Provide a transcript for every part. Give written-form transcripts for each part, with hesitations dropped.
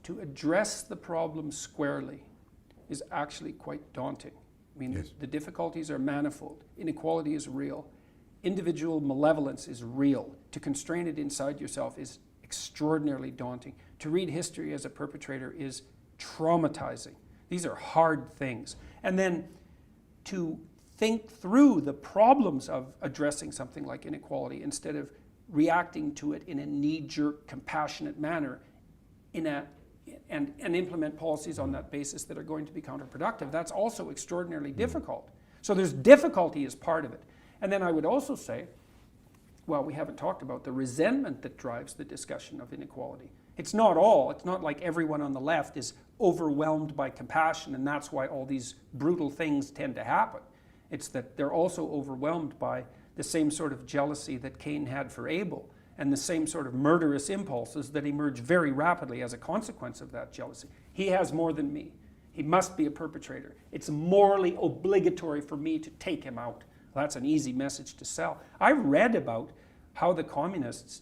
to address the problem squarely is actually quite daunting. I mean, Yes. the difficulties are manifold. Inequality is real. Individual malevolence is real. To constrain it inside yourself is extraordinarily daunting. To read history as a perpetrator is traumatizing. These are hard things. And then to think through the problems of addressing something like inequality instead of reacting to it in a knee-jerk, compassionate manner and implement policies on that basis that are going to be counterproductive, that's also extraordinarily difficult. So there's difficulty as part of it. And then I would also say, well, we haven't talked about the resentment that drives the discussion of inequality. It's not like everyone on the left is overwhelmed by compassion and that's why all these brutal things tend to happen. It's that they're also overwhelmed by the same sort of jealousy that Cain had for Abel and the same sort of murderous impulses that emerge very rapidly as a consequence of that jealousy. He has more than me. He must be a perpetrator. It's morally obligatory for me to take him out. Well, that's an easy message to sell. I read about how the communists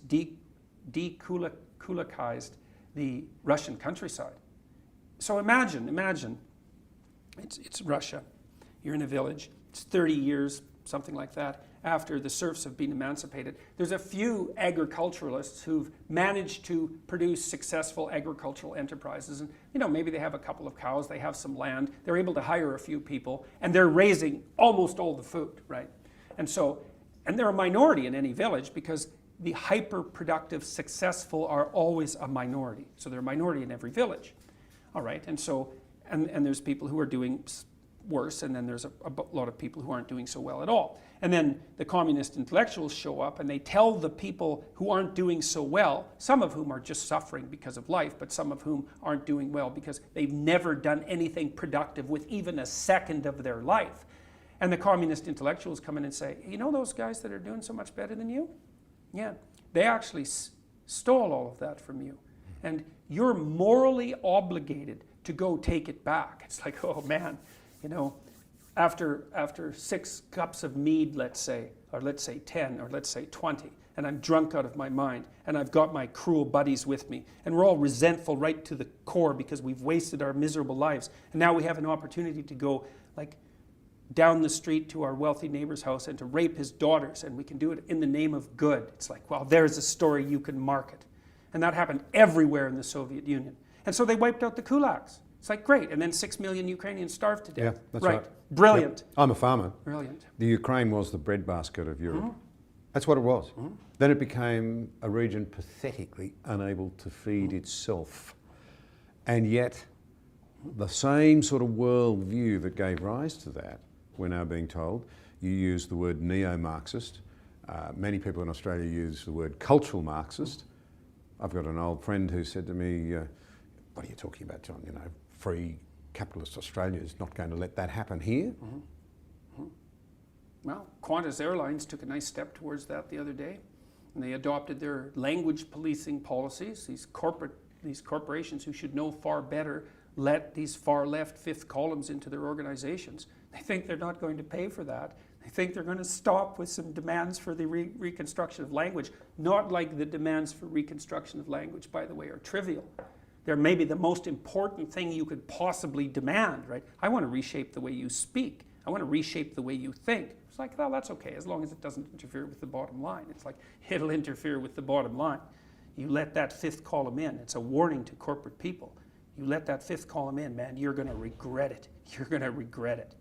dekulakized the Russian countryside. So imagine, it's Russia. You're in a village. It's 30 years, something like that, after the serfs have been emancipated. There's a few agriculturalists who've managed to produce successful agricultural enterprises. And, you know, maybe they have a couple of cows, they have some land, they're able to hire a few people, and they're raising almost all the food, right? And they're a minority in any village because the hyper-productive, successful are always a minority. So they're a minority in every village, all right? And there's people who are doing worse, and then there's a lot of people who aren't doing so well at all. And then the communist intellectuals show up and they tell the people who aren't doing so well, some of whom are just suffering because of life, but some of whom aren't doing well because they've never done anything productive with even a second of their life. And the communist intellectuals come in and say, you know those guys that are doing so much better than you? Yeah, they actually stole all of that from you. And you're morally obligated to go take it back. It's like, oh man, you know, after 6 cups of mead, let's say, or let's say 10, or let's say 20, and I'm drunk out of my mind, and I've got my cruel buddies with me, and we're all resentful right to the core because we've wasted our miserable lives, and now we have an opportunity to go, like, down the street to our wealthy neighbor's house and to rape his daughters, and we can do it in the name of good. It's like, well, there's a story you can market. And that happened everywhere in the Soviet Union. And so they wiped out the Kulags. It's like, great. And then 6 million Ukrainians starved to death. Yeah, that's right. Brilliant. Yep. I'm a farmer. Brilliant. The Ukraine was the breadbasket of Europe. That's what it was. Then it became a region pathetically unable to feed itself. And yet, the same sort of worldview that gave rise to that, we're now being told, you use the word neo-Marxist. Many people in Australia use the word cultural Marxist. I've got an old friend who said to me, what are you talking about, John? You know, free capitalist Australia is not going to let that happen here. Well, Qantas Airlines took a nice step towards that the other day, and they adopted their language policing policies. These corporations who should know far better let these far left fifth columns into their organizations. They think they're not going to pay for that. They think they're going to stop with some demands for the reconstruction of language. Not like the demands for reconstruction of language, by the way, are trivial. They're maybe the most important thing you could possibly demand, right? I want to reshape the way you speak. I want to reshape the way you think. It's like, well, that's okay, as long as it doesn't interfere with the bottom line. It's like, it'll interfere with the bottom line. You let that fifth column in. It's a warning to corporate people. You let that fifth column in, man, you're going to regret it. You're going to regret it.